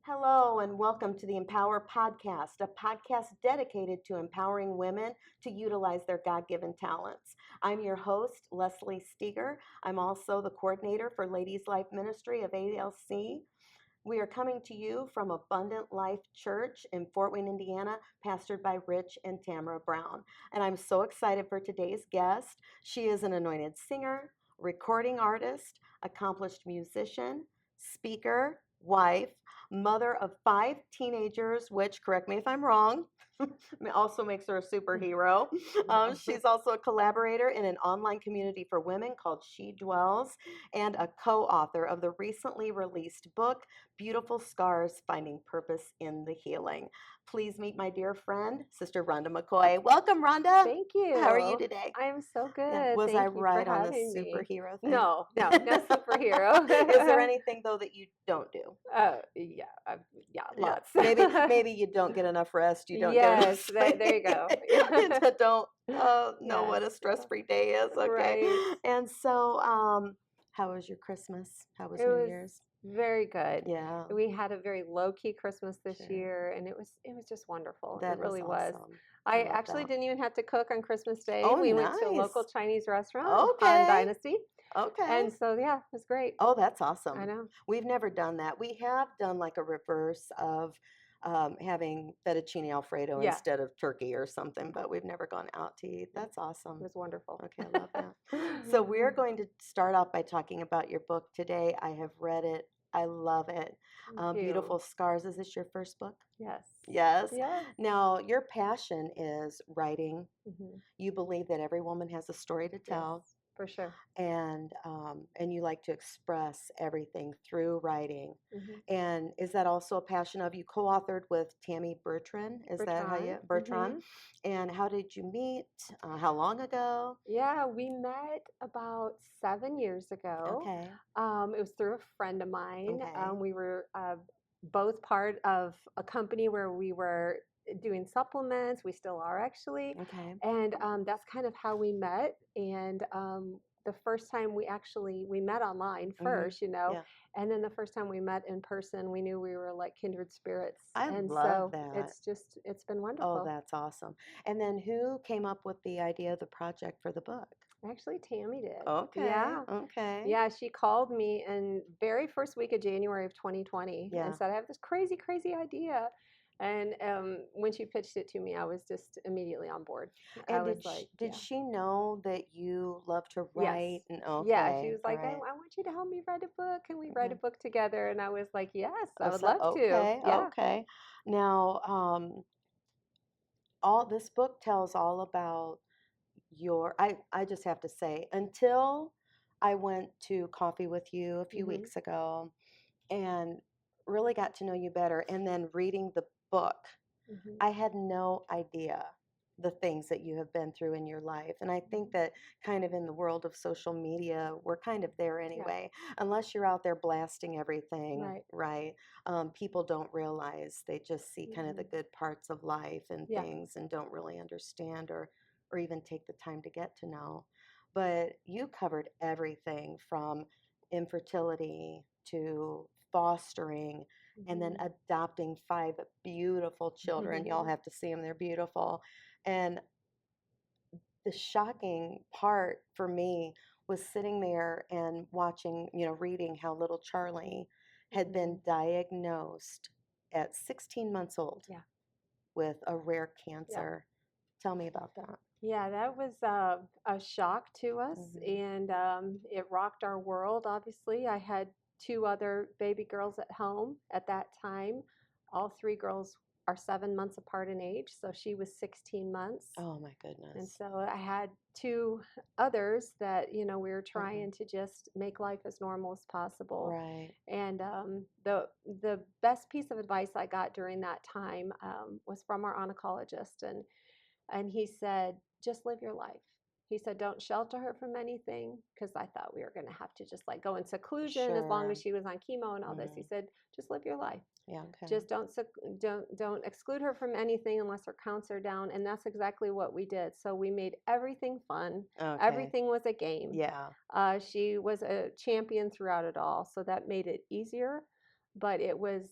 Hello, and welcome to the Empower Podcast, a podcast dedicated to empowering women to utilize their God given talents. I'm your host, Leslie Steager. I'm also the coordinator for Ladies Life Ministry of ALC. We are coming to you from Abundant Life Church in Fort Wayne, Indiana, pastored by Rich and Tamara Brown. And I'm so excited for today's guest. She is an anointed singer, recording artist, accomplished musician, speaker, wife, mother of 5 teenagers, which, correct me if I'm wrong, also makes her a superhero. She's also a collaborator in an online community for women called She Dwells, and a co-author of the recently released book, Beautiful Scars, Finding Purpose in the Healing. Please meet my dear friend, Sister Rhonda McCoy. Welcome, Rhonda. Thank you. How are you today? I am so good. Yeah. Was Thank I you for right on the having me. superhero thing? No superhero. Is there anything though that you don't do? Yeah, Yeah. lots. Maybe you don't get enough rest. You don't get enough Yes, sleep. there you go. Don't know Yes. what a stress-free day is. Okay. Right. And so, how was your Christmas? How was It New was Year's? very good. Yeah. We had a very low-key Christmas this Sure. year, and it was just wonderful. That It really is was. awesome. I love actually that. didn't even have to cook on Christmas Day. Oh, We went to a local nice. Chinese restaurant Okay. on Dynasty, Okay. and so yeah, it was great. Oh, that's awesome. I know. We've never done that. We have done like a reverse of having fettuccine Alfredo Yeah. instead of turkey or something, but we've never gone out to eat. That's It awesome. was wonderful. Okay, I love that. So we're going to start off by talking about your book today. I have read it. I love it. Thank you. Beautiful Scars. Is this your first book? Yes. Yes. Yes. Now, your passion is writing. Mhm. You believe that every woman has a story to tell, Yes, for sure. and you like to express everything through writing. Mhm. And is that also a passion of you? Co-authored with Tammy Bertrand. Is that how you Bertrand? Mhm. And how did you meet? How long ago? Yeah, we met about 7 years ago. Okay. It was through a friend of mine. Okay. We were both part of a company where we were doing supplements. We still are actually. Okay. And that's kind of how we met. And the first time we met online first, Yeah. and then the first time we met in person, we knew we were like kindred spirits. I And love so that. it's been Oh, wonderful. that's awesome. And then who came up with the idea of the project for the book? Actually, Tammy did. Okay. Yeah. Okay. Yeah, she called me in very first week of January of 2020 Yeah. and said, I have this crazy, crazy idea. And when she pitched it to me, I was just immediately on board. I And was like, did yeah. she know that you love to write? Yes. And Yeah, she okay, was all like, right. I want you to help me write a book. Can we write a Okay. book together? And I was like, yes, I Oh, would so love to. okay, Yeah. okay. Now, all this book tells all about your. I just have to say, until I went to coffee with you a few hmm weeks ago, and really got to know you better, and then reading the book, hmm I had no idea the things that you have been through in your life. And I think Mm-hmm. that kind of in the world of social media, we're kind of there Yeah. anyway. Unless you're out there blasting everything, Right. right? People don't realize, they just see kind of the hmm good parts of life and Yeah. things and don't really understand or even take the time to get to know. But you covered everything from infertility to fostering and then hmm adopting 5 beautiful children. Y'all have to see them, they're beautiful. And the shocking part for me was sitting there and watching, reading how little Charlie had been diagnosed at 16 months old Yeah. with a rare Yeah. cancer. Tell me about that. Yeah, that was a shock to us, and it rocked our world, obviously. I had 2 other baby girls at home at that time. All 3 girls are 7 months apart in age, so she was 16 months. Oh my And goodness. so I had 2 others that, we were Mhm. trying to just make life as normal as possible. Right. And the best piece of advice I got during that time was from our oncologist, and he said, just live your life. He said, don't shelter her from anything, because I thought we were going to have to just like go in seclusion as long as Sure. she was on chemo and all this. He said, just live your life. Yeah, okay. Just don't exclude her from anything unless her counts are down. And that's exactly what we did. So we made everything fun. Okay. Everything was a game. Yeah. She was a champion throughout it all, so that made it easier. but it was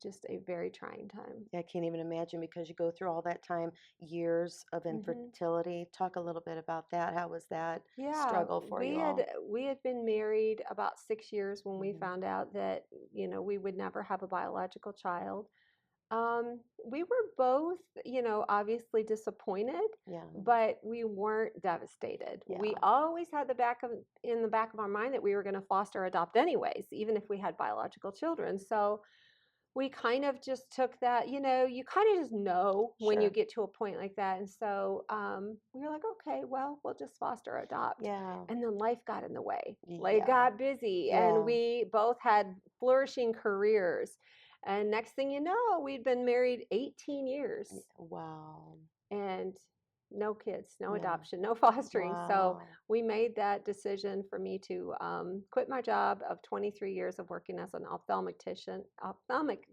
just a very trying time. I can't even imagine because you go through all that time, years of Hmm. infertility. Talk a little bit about that. How was that Yeah, struggle for you all? we had been married about 6 years when we Hmm. found out that, we would never have a biological child. We were both, obviously disappointed, Yeah, but we weren't devastated. We yeah, always had in the back of our mind that we were going to foster adopt anyways, even if we had biological children. So we kind of just took that, you kind of just know when you sure. get to a point like that. And so we were like, okay, well, we'll just foster adopt. Yeah, And then life got in the way. Like, yeah, got busy, and yeah. we both had flourishing careers. And next thing you know, we'd been married 18 years Wow. and no kids, no Yeah. adoption, no fostering. So Wow. we made that decision for me to quit my job of 23 years of working as an ophthalmic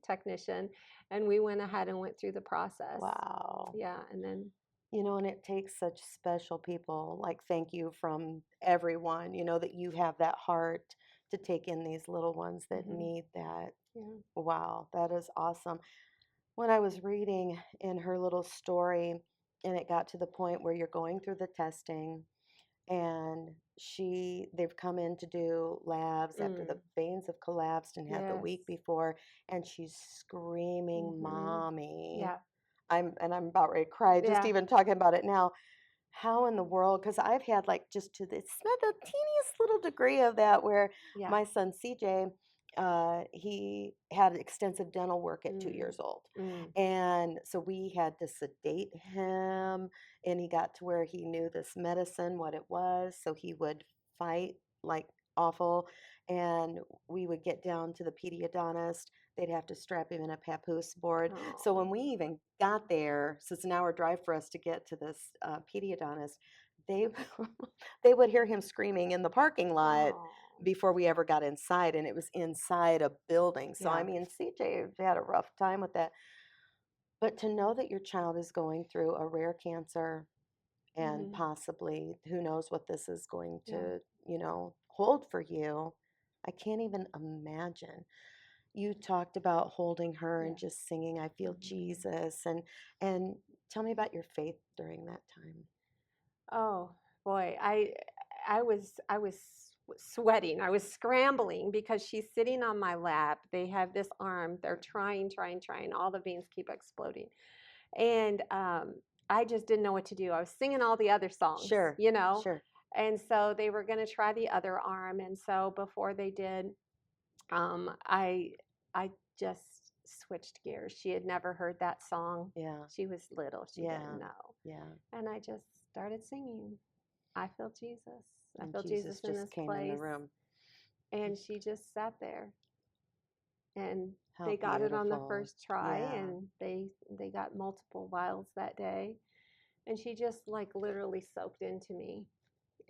technician, and we went ahead and went through the process. Wow. Yeah, and then And it takes such special people. Like, thank you from everyone, that you have that heart to take in these little ones that hmm need that. yeah. Wow, that is awesome. When I was reading in her little story, and it got to the point where you're going through the testing, and they've come in to do labs after the Mm, veins have collapsed and had the yes. week before, and she's screaming, hmm "Mommy." Yeah. I'm about ready to cry just Yeah. even talking about it now. How in the world? Because I've had like just to the teeniest little degree of that where Yeah. my son CJ, he had extensive dental work at 2 years Mm, old. mm. And so we had to sedate him, and he got to where he knew this medicine, what it was. So he would fight like awful. And we would get down to the pediodontist. They'd have to strap him in a papoose board. So Oh. when we even got there, so it's an hour drive for us to get to this pediodontist, they they would hear him screaming in the parking lot Oh. before we ever got inside, and it was inside a building. So I Yeah. mean, CJ had a rough time with that. But to know that your child is going through a rare cancer and hmm possibly who knows what this is going Yeah. to, hold for you, I can't even imagine. You talked about holding her and Yeah. just singing I feel hmm Jesus, and tell me about your faith during that time. Oh boy, I was sweating. I was scrambling because she's sitting on my lap. They have this arm. They're trying. All the veins keep exploding, and I just didn't know what to do. I was singing all the other songs, Sure, sure. and so they were going to try the other arm. And so before they did, I just switched gears. She had never heard that song. Yeah, She was little. She yeah, didn't know. yeah. And I just started singing, I feel Jesus. I And feel Jesus Jesus in just this came in the place. room. And she just sat there. And How they got it on the beautiful. first try, Yeah, and they got multiple vials that day. And she just like literally soaked into me.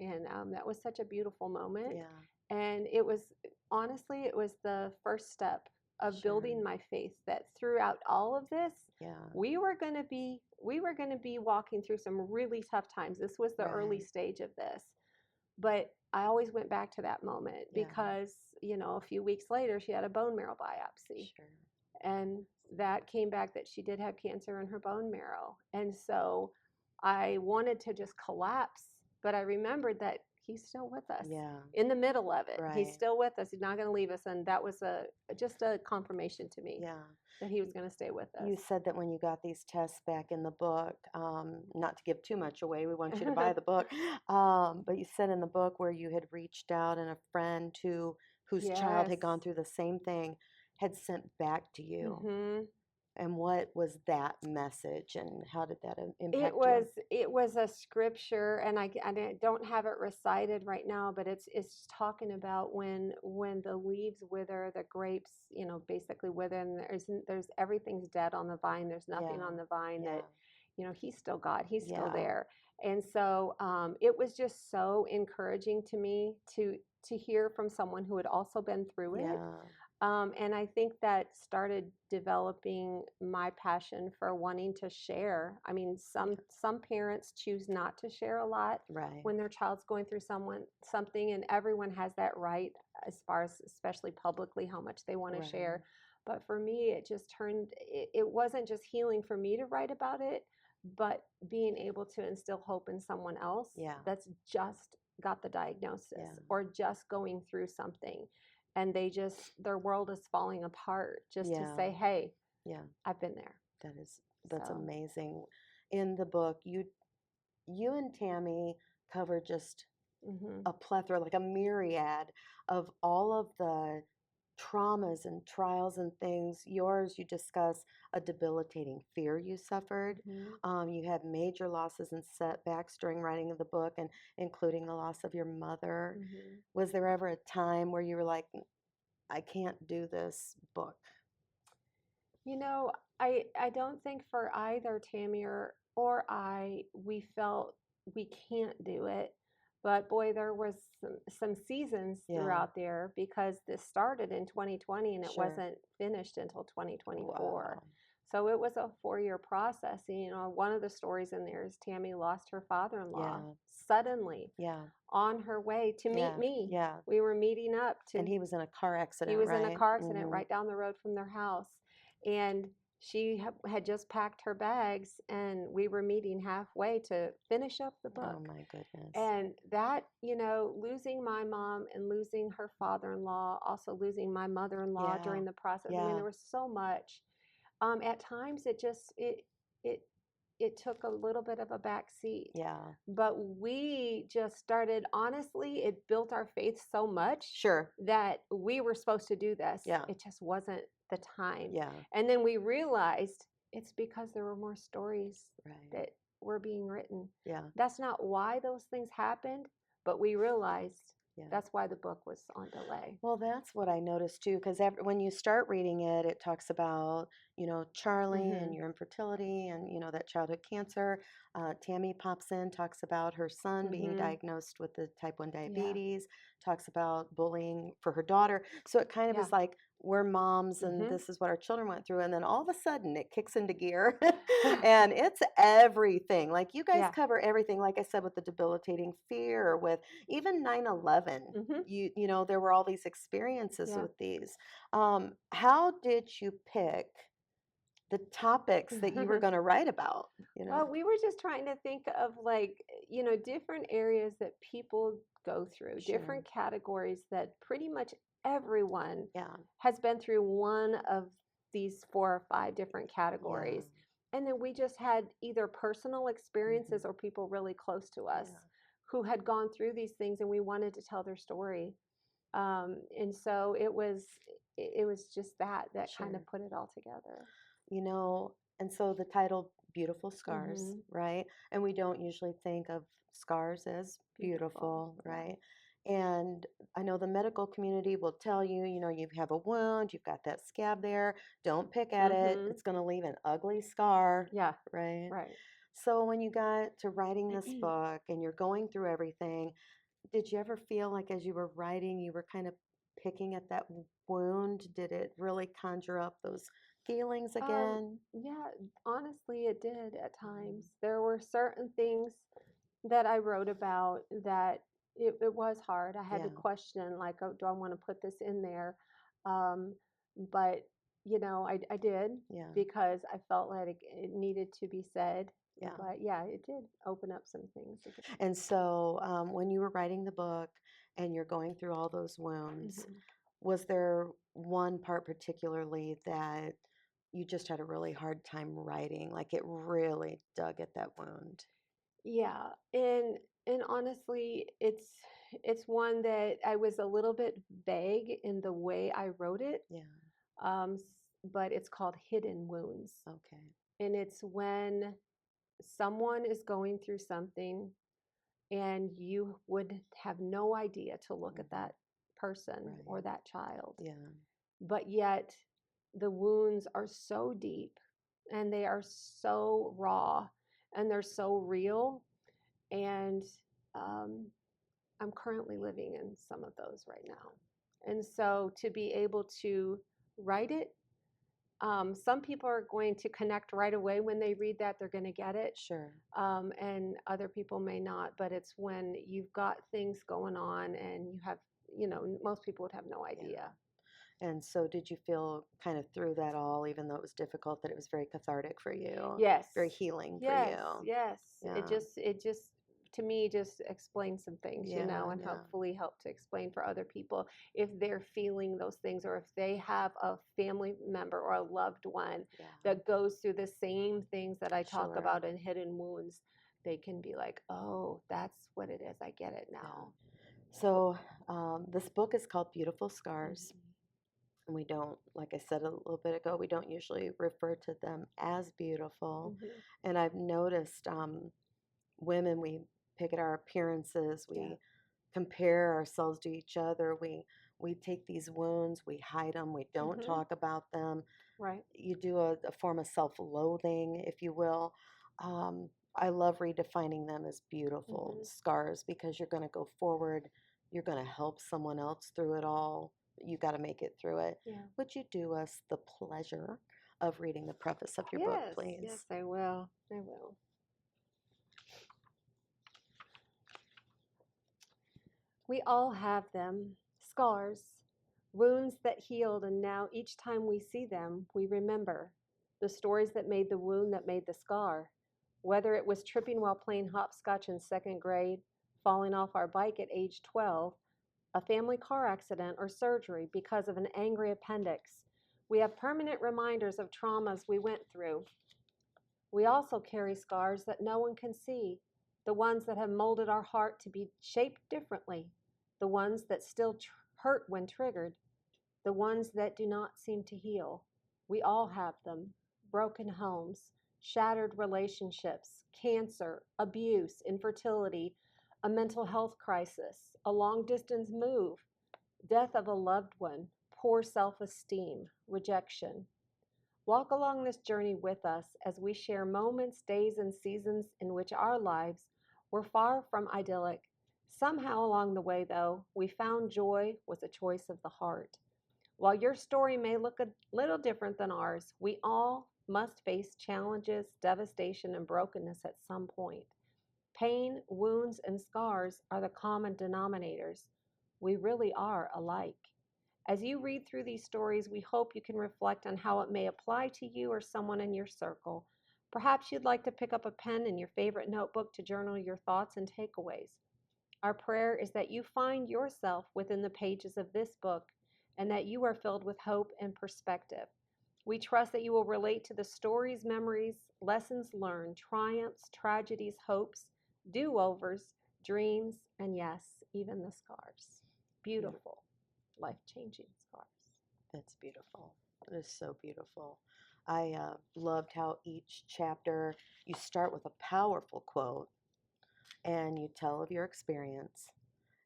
And that was such a beautiful moment. yeah, And it was honestly, it was the first step of sure. building my faith that throughout all of this, Yeah, we were going to be walking through some really tough times. This was the early right. stage of this. But I always went back to that moment Yeah, because, a few weeks later she had a bone marrow biopsy, sure. and that came back that she did have cancer in her bone marrow. And so I wanted to just collapse, but I remembered that he's still with us Yeah, in the middle of it. He's right. still with us. He's not going to leave us. And that was just a confirmation to me Yeah. that he was going to stay with us. You said that when you got these tests back in the book, not to give too much away, we want you to buy the book. But you said in the book where you had reached out and a friend whose child Yes. had gone through the same thing had sent back to you. hmm And what was that message and how did that It impact was you? it was a scripture, and I don't have it recited right now, but it's talking about when the leaves wither, the grapes, basically wither, and there's everything's dead on the vine. There's nothing Yeah, on the vine yeah, that, he's still God. He's still yeah, there. And so it was just so encouraging to me to hear from someone who had also been through it. yeah, And I think that started developing my passion for wanting to share. I mean, some parents choose not to share a lot Right. when their child's going through something, and everyone has that right, as far as especially publicly how much they want to Right. share. But for me, it just it wasn't just healing for me to write about it, but being able to instill hope in someone else Yeah. that's just got the diagnosis Yeah. or just going through something, and their world is falling apart, just to Yeah. say, hey, Yeah. I've been there. That's So amazing. In the book, you and Tammy cover just mhm, a plethora, like a myriad of all of the traumas and trials and things. Yours, you discuss a debilitating fear you suffered. mhm. You had major losses and setbacks during writing of the book, and including the loss of your mother. Mhm. Was there ever a time where you were like, I can't do this book? You know, I don't think for either Tammy or I, we felt we can't do it. But boy, there was some seasons Yeah, throughout there, because this started in 2020 and it sure. wasn't finished until 2024. Wow. So it was a 4-year process. And, you know, one of the stories in there is Tammy lost her father-in-law Yeah, suddenly yeah, on her way to meet yeah, me. yeah. We were meeting up to And he was in a car He accident, was in a right? car accident Mm-hmm. right down the road from their house. And she had just packed her bags, and we were meeting halfway to finish up the Oh book. my goodness. And that, you know, losing my mom and losing her father in law, also losing my mother in law Yeah, during the process. I mean, yeah, there was so much. At times, it it took a little bit of a back seat, yeah. but we just started, honestly, it built our faith so much Sure. that we were supposed to do this. Yeah, It just wasn't the time. yeah, And then we realized it's because there were more stories right. that were being written. Yeah, That's not why those things happened, but we realized yeah. that's why the book was on delay. Well, that's what I noticed too, because when you start reading it, it talks about, Charlie and Mhm. your infertility and, that childhood cancer. Tammy pops in, talks about her son being Mhm. diagnosed with the type 1 Yeah. diabetes, talks about bullying for her daughter. So it kind of Yeah. is like we're moms and Mhm. this is what our children went through. And then all of a sudden it kicks into gear and it's everything. Like you guys Yeah. cover everything, like I said, with the debilitating fear, with even 9/11. Mhm. There were all these experiences Yeah. with these. How did you pick the topics that you were going to write about? Well, we were just trying to think of, like, different areas that people go through, Sure. different categories that pretty much everyone Yeah. has been through one of these 4 or 5 different Yeah. categories. And then we just had either personal Hmm. experiences or people really close to us Yeah. who had gone through these things, and we wanted to tell their story. And so it was just that kind Sure. of put it all together. And so the title Beautiful Scars, Hmm. right? And we don't usually think of scars as Beautiful. beautiful, Yeah. right? And I know the medical community will tell you, you have a wound, you've got that scab there, don't pick at it, Hmm. it's going to leave an ugly scar, Yeah. right? Right. So when you got to writing this book and you're going through everything, did you ever feel like as you were writing, you were kind of picking at that wound? Did it really conjure up those feelings again? Yeah, honestly, it did at Mhm. times. There were certain things that I wrote about that it was hard. I had to Yeah, question, like, oh, do I want to put this in there? Um, but, I did, yeah, because I felt like it needed to be said. yeah. But yeah, it did open up some things again. And so when you were writing the book and you're going through all those wounds, Mhm. was there one part particularly that you just had a really hard time writing? Like it really dug at that wound? Yeah, and honestly, it's one that I was a little bit vague in the way I wrote it. Yeah, But it's called hidden wounds, okay. and it's when someone is going through something and you would have no idea to look at Hmm. that person or Right. that child, Yeah, but yet the wounds are so deep and they are so raw and they're so real. And um, I'm currently living in some of those right now. And so to be able to write it, some people are going to connect right away when they read that, they're going to get it. Sure. And other people may not, but it's when you've got things going on and you have, most people would have no idea. And so did you feel kind of through that all, even though it was difficult, that it was very cathartic for you? Yes. Very healing for Yes. you? Yes. Yeah. It just, to me, just explains some things, Yeah, and yeah. hopefully help to explain for other people if they're feeling those things, or if they have a family member or a loved one Yeah. that goes through the same things that I talk Sure. about in hidden wounds. They can be like, oh, that's what it is. I get it now. So this book is called Beautiful Scars. Mhm. And we don't, like I said a little bit ago, we don't usually refer to them as beautiful. Mhm. And I've noticed women, we pick at our appearances, we Yeah. compare ourselves to each other, we take these wounds, we hide them, we don't Mhm. talk about them. Right. You do a form of self-loathing, if you will. I love redefining them as beautiful Mhm. scars, because you're going to go forward, you're going to help someone else through it all. You got to make it through it. Yeah. Would you do us the pleasure of reading the preface of your book, Yes. please? Yes, I will. I will. We all have them, scars, wounds that healed, and now each time we see them, we remember the stories that made the wound that made the scar. Whether it was tripping while playing hopscotch in second grade, falling off our bike at age 12, a family car accident, or surgery because of an angry appendix, we have permanent reminders of traumas we went through. We also carry scars that no one can see, the ones that have molded our heart to be shaped differently, the ones that still hurt when triggered, the ones that do not seem to heal. We all have them: broken homes, shattered relationships, cancer, abuse, infertility, a mental health crisis, a long distance move, death of a loved one, poor self esteem, rejection. Walk along this journey with us as we share moments, days, and seasons in which our lives were far from idyllic. Somehow along the way, though, we found joy was a choice of the heart. While your story may look a little different than ours, we all must face challenges, devastation, and brokenness at some point. Pain, wounds, and scars are the common denominators. We really are alike. As you read through these stories, we hope you can reflect on how it may apply to you or someone in your circle. Perhaps you'd like to pick up a pen and your favorite notebook to journal your thoughts and takeaways. Our prayer is that you find yourself within the pages of this book and that you are filled with hope and perspective. We trust that you will relate to the stories, memories, lessons learned, triumphs, tragedies, hopes, do-overs, dreams, and yes, even the scars. Beautiful, life-changing scars. That's beautiful. It is so beautiful. I loved how each chapter, you start with a powerful quote and you tell of your experience.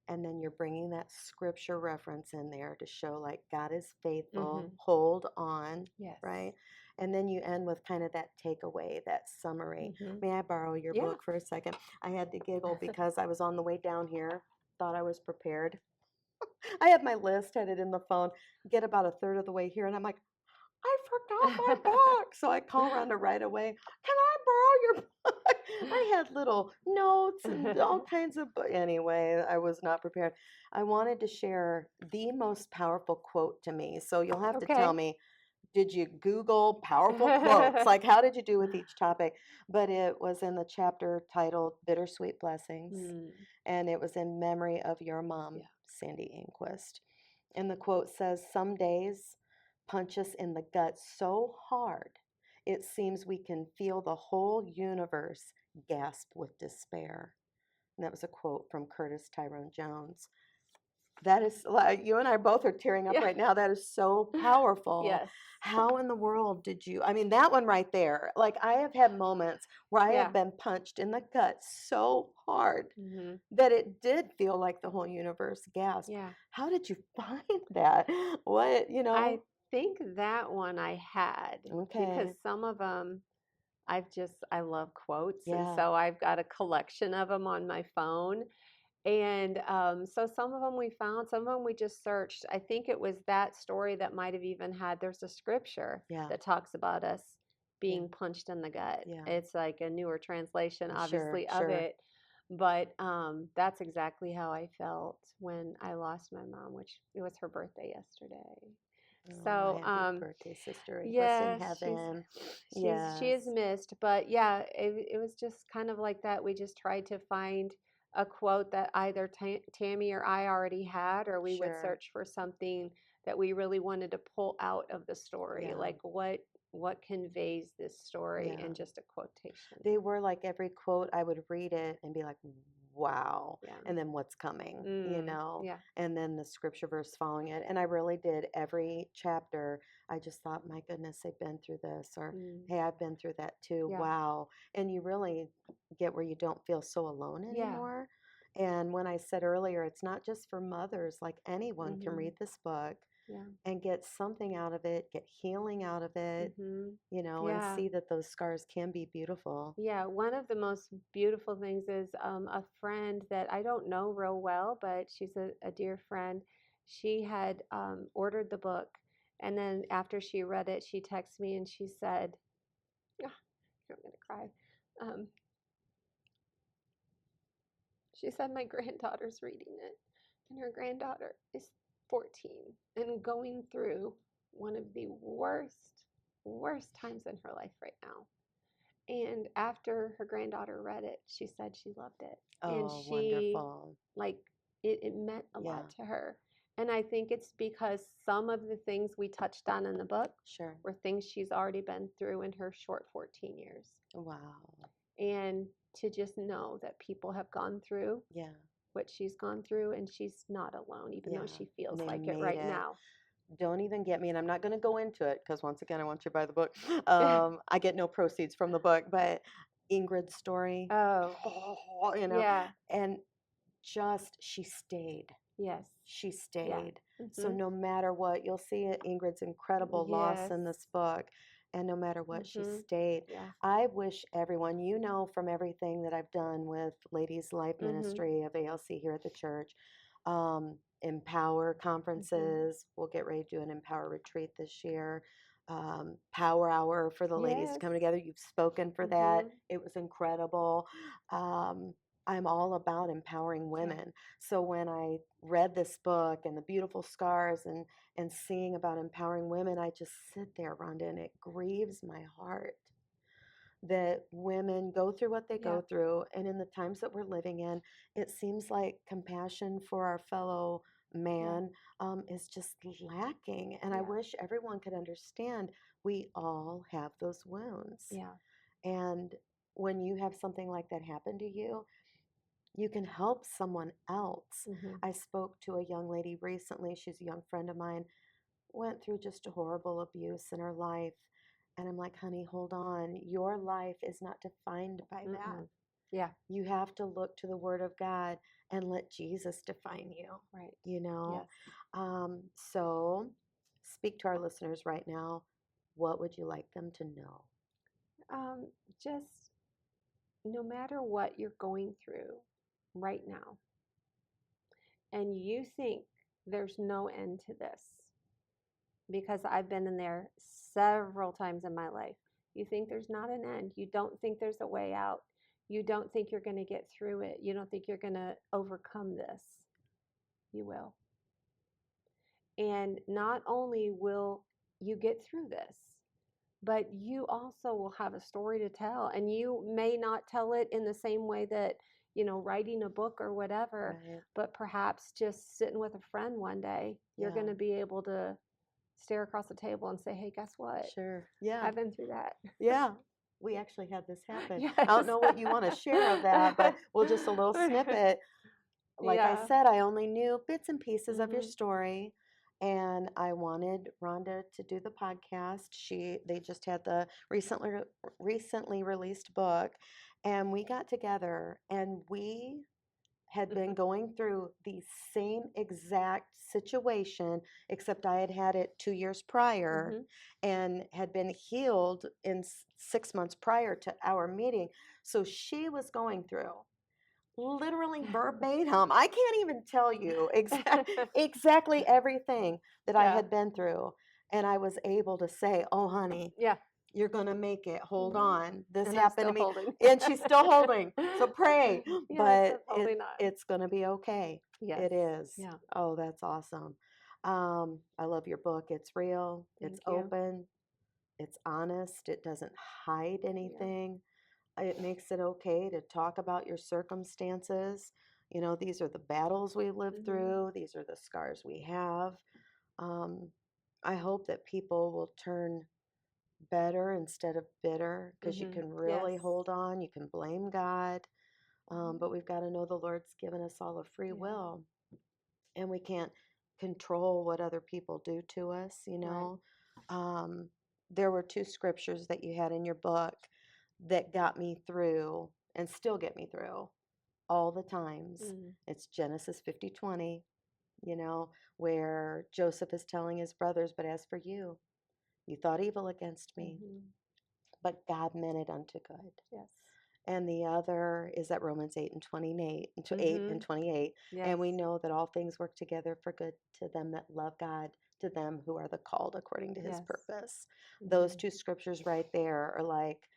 And then you're bringing that scripture reference in there to show, like, God is faithful, hold on, Yes. right? And then you end with kind of that takeaway, that summary. Mhm. May I borrow your Yeah. book for a second? I had to giggle because I was on the way down here, thought I was prepared. I had my list headed in the phone, get about a third of the way here, and I'm like, I forgot my book. So I call Rhonda right away. Can I borrow your book? I had little notes and all kinds of, anyway, I was not prepared. I wanted to share the most powerful quote to me. So you'll have to tell Okay. me, did you Google powerful quotes? Like, how did you do with each topic? But it was in the chapter titled Bittersweet Blessings. And it was in memory of your mom, Yeah. Sandy Inquist. And the quote says, some days punch us in the gut so hard, it seems we can feel the whole universe gasp with despair. And that was a quote from Curtis Tyrone Jones. That is, like, you and I both are tearing up Yeah. right now. That is so powerful. Yes. How in the world did you, I mean, that one right there, like, I have had moments where I Yeah. have been punched in the gut so hard Mhm. that it did feel like the whole universe gasped. Yeah. How did you find that? What, I think that one I had Okay. because some of them I love quotes, and Yeah. so I've got a collection of them on my phone. And so some of them we found, some of them we just searched. I think it was that story that might have even had, there's a scripture Yeah. that talks about us being Yeah. punched in the gut. Yeah. It's like a newer translation, Sure, obviously, of sure. it. But that's exactly how I felt when I lost my mom, which it was her birthday yesterday. Oh, So, happy birthday, sister, and bliss in yes, heaven. she is Yes. missed, but yeah, it was just kind of like that. We just tried to find a quote that either Tammy or I already had, or we would Sure. search for something that we really wanted to pull out of the story, Yeah. like what conveys this story Yeah. in just a quotation. They were like every quote, I would read it and be like, wow. Yeah. And then what's coming, you know? Yeah. And then the scripture verse following it. And I really did every chapter. I just thought, my goodness, they've been through this, or hey, I've been through that too. Yeah. Wow. And you really get where you don't feel so alone Yeah. anymore. And when I said earlier, it's not just for mothers, like anyone can read this book Yeah. and get something out of it, get healing out of it, you know, and Yeah. see that those scars can be beautiful. Yeah, one of the most beautiful things is a friend that I don't know real well, but she's a dear friend. She had ordered the book, and then after she read it, she texted me and she said, "Ah, I'm going to cry." Um, she said, "My granddaughter's reading it, and her granddaughter is 14 and going through one of the worst times in her life right now." And after her granddaughter read it, she said she loved it. And Oh, she, wonderful. like, it meant a Yeah, lot to her. And I think it's because some of the things we touched on in the book sure. were things she's already been through in her short 14 years. Wow. And to just know that people have gone through Yeah, what she's gone through and she's not alone, even though yeah. she feels They like it made right it. now. Don't even get me, and I'm not going to go into it because once again, I want you to buy the book. I get no proceeds from the book, but Ingrid's story, Oh, you know, yeah. and just she stayed. Yes. She Yeah. stayed. So no matter what, you'll see Ingrid's incredible loss Yes. in this book. And no matter what, she stayed. Yeah. I wish everyone, you know, from everything that I've done with Ladies Life Ministry of ALC here at the church, Empower conferences. We'll get ready to do an Empower retreat this year. Power Hour for the ladies to Yes. come together. You've spoken for that. It was incredible. I'm all about empowering women. So when I read this book and the beautiful scars and seeing about empowering women, I just sit there, Rhonda, and it grieves my heart that women go through what they Yeah. go through. And in the times that we're living in, it seems like compassion for our fellow man is just lacking. And I Yeah. wish everyone could understand we all have those wounds. Yeah. And when you have something like that happen to you can help someone else. I spoke to a young lady recently. She's a young friend of mine, went through just a horrible abuse in her life. And I'm like, honey, hold on. Your life is not defined by that. Yeah. You have to look to the Word of God and let Jesus define you. Right. You know? Yes. So speak to our listeners right now. What would you like them to know? Just no matter what you're going through right now, and you think there's no end to this, because I've been in there several times in my life. You think there's not an end. You don't think there's a way out. You don't think you're going to get through it. You don't think you're going to overcome this. You will. And not only will you get through this, but you also will have a story to tell. And you may not tell it in the same way that, writing a book or whatever, but perhaps just sitting with a friend one day, you're going to be able to stare across the table and say, hey, guess what? Sure. Yeah. I've been through that. Yeah. We actually had this happen. Yes. I don't know what you want to share of that, but we'll just a little snippet. Like I said, I only knew bits and pieces of your story, and I wanted Rhonda to do the podcast. They just had the recently released book, and we got together and we had been going through the same exact situation, except I had had it 2 years prior and had been healed in 6 months prior to our meeting. So she was going through. literally verbatim. I can't even tell you exactly everything that I Yeah. had been through. And I was able to say, oh, honey, Yeah. you're going to make it. Hold Mhm. on. This And I'm happened to still me. holding. And she's still holding. So pray, Yes, I'm but holding on. it's going to be okay. Yes. It is. Yeah. Oh, that's awesome. I love your book. It's real. It's Thank you. open. It's honest. It doesn't hide Yeah. anything. It makes it okay to talk about your circumstances. You know, these are the battles we lived Mhm. through, these are the scars we have. Um, I hope that people will turn better instead of bitter because you Mhm. can Yes. really hold on, you can blame God. Mhm. But we've got to know the Lord's given us all a free Yeah. will, and we can't control what other people do to us, you Right. know. Um, there were two scriptures that you had in your book that got me through and still get me through all the times. Mhm. It's Genesis 50:20, you know, where Joseph is telling his brothers, but as for you, you thought evil against me, Mhm. but God meant it unto good. Yes. And the other is that Romans 8 and 28, 8 and Mhm. 28. Yes. And we know that all things work together for good to them that love God, to them who are the called according to his Yes. purpose. Those Mhm. two scriptures right there are like,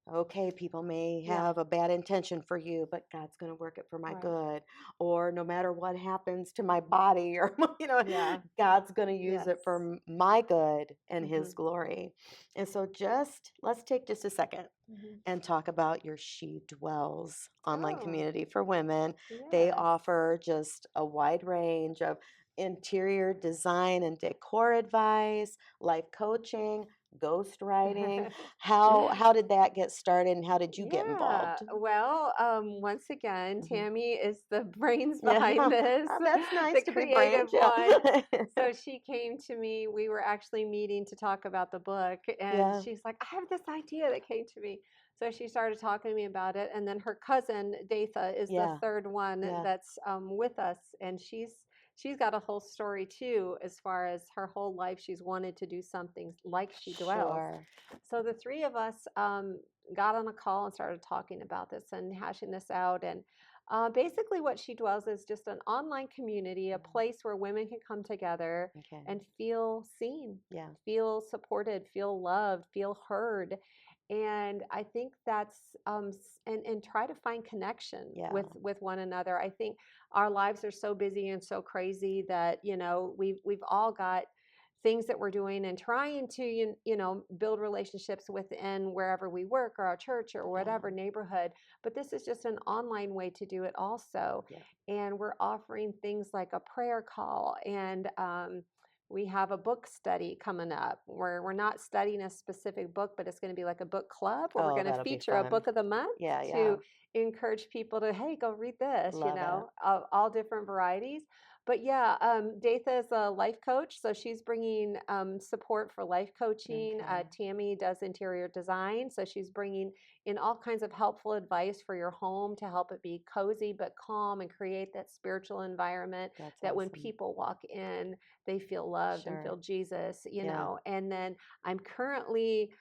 okay, people may Yeah. have a bad intention for you, but God's going to work it for my Right. good. Or no matter what happens to my body, or, you know, Yeah. God's going to use Yes. it for my good and his Mhm. glory. And so let's take just a second Mhm. and talk about your She Dwells online Oh, community for women. They yes. offer just a wide range of interior design and decor advice, life coaching, ghost writing. How did that get started and how did you get Yeah. involved? Well, once again, Mhm. Tammy is the brains Yeah, behind this, that's nice the to be brains. creative Yeah. one. So she came to me. We were actually meeting to talk about the book, and Yeah. she's like, I have this idea that came to me. So she started talking to me about it. And then her cousin, Datha, is the Yeah. third one Yeah. that's with us. And she's got a whole story too, as far as her whole life. She's wanted to do something like She Dwells. Sure. So the three of us got on a call and started talking about this and hashing this out. And basically, what She Dwells is just an online community, a Mhm. place where women can come together Okay. and feel seen, Yeah. feel supported, feel loved, feel heard. And I think that's and try to find connection Yeah. with one another. I think our lives are so busy and so crazy that we've all got things that we're doing and trying to build relationships within wherever we work or our church or Yeah. whatever neighborhood, but this is just an online way to do it also. Yeah. And we're offering things like a prayer call, and we have a book study coming up where we're not studying a specific book, but it's going to be like a book club where we're Oh, going to that'll be feature a fun. book of the month Yeah. Yeah. to encourage people to, hey, go read this, Love it. all different varieties. But yeah, Datha is a life coach, so she's bringing support for life coaching. Okay. Tammy does interior design, so she's bringing in all kinds of helpful advice for your home to help it be cozy but calm and create that spiritual environment That's that when awesome. people walk in, they feel loved and Sure. feel Jesus, Yeah. And then I'm currently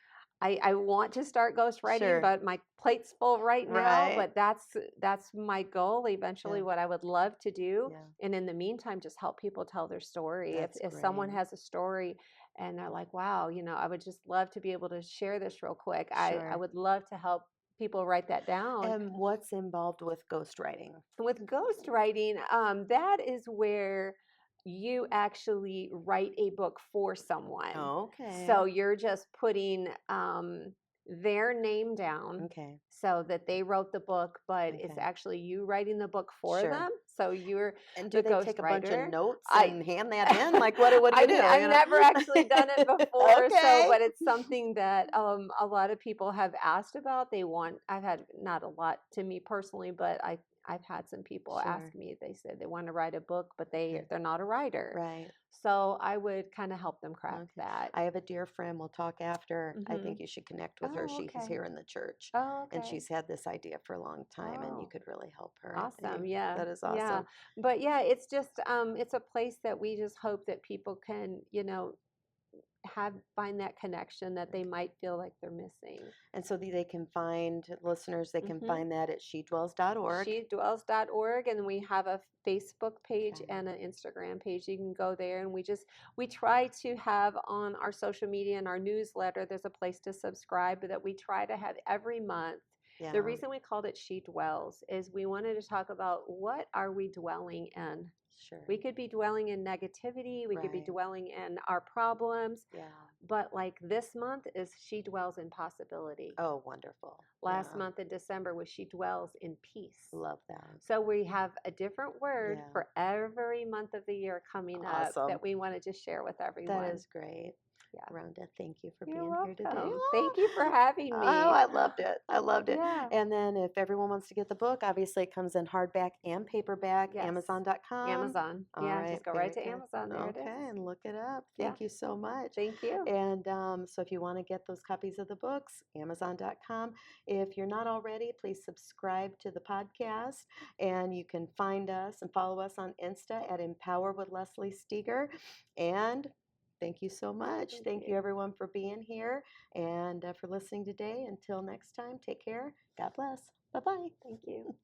I want to start ghostwriting, Sure. but my plate's full right now. Right. But that's my goal eventually, Yeah. what I would love to do. Yeah. And in the meantime, just help people tell their story. If That's if someone great. has a story and they're like, wow, I would just love to be able to share this real quick. I Sure. would love to help people write that down. And what's involved with ghostwriting? With ghostwriting, that is where you actually write a book for someone. So Okay. you're just putting their name down Okay. so that they wrote the book, but it's Okay. actually you writing the book for Sure. them. So you're And do the they take a bunch of ghostwriter. notes I and hand that in? Like, what do you do? I've You know? never actually done it before, so Okay. but it's something that a lot of people have asked about. I've had not a lot to me personally, but I've had some people ask Sure. me. They said they want to write a book, but Okay. they're not a writer. Right. So I would kind of help them craft Okay. that. I have a dear friend. We'll talk after. I Hmm. think you should connect with her. Oh, She's okay. here in the church, Oh, and okay. she's had this idea for a long time, and you Oh, could really help her. awesome. Yeah. That is Yeah. awesome. But yeah, it's just it's a place that we just hope that people can, find that connection that they might feel like they're missing. And so they can find, listeners, they can Mhm. find that at shedwells.org. Shedwells.org, and we have a Facebook page Okay. and an Instagram page. You can go there, and we try to have on our social media and our newsletter, there's a place to subscribe that we try to have every month. Yeah. The reason we called it She Dwells is we wanted to talk about what are we dwelling in. Sure. We could be dwelling in negativity, we could be Right. dwelling in our problems, Yeah. but like this month is She Dwells in Possibility. Oh, wonderful. Last Yeah. month in December was She Dwells in Peace. Love that. So we have a different word Yeah. for every month of the year coming up Awesome. that we wanted to share with everyone. That is great. Yeah. Rhonda, thank you for You're being here today. welcome. Oh, Thank you for having me. oh, I loved it. I loved it. Yeah. And then if everyone wants to get the book, obviously it comes in hardback and paperback, Yes. Amazon.com. Amazon. All Yeah, right, just go very right to good. Amazon. There it is. Okay, and look it up. Yeah. Thank you so much. Thank you. And so if you want to get those copies of the books, Amazon.com. If you're not already, please subscribe to the podcast. And you can find us and follow us on Insta at Empower with Leslie Steager. And thank you so much. Thank you, everyone, for being here and for listening today. Until next time, take care. God bless. Bye-bye. Thank you.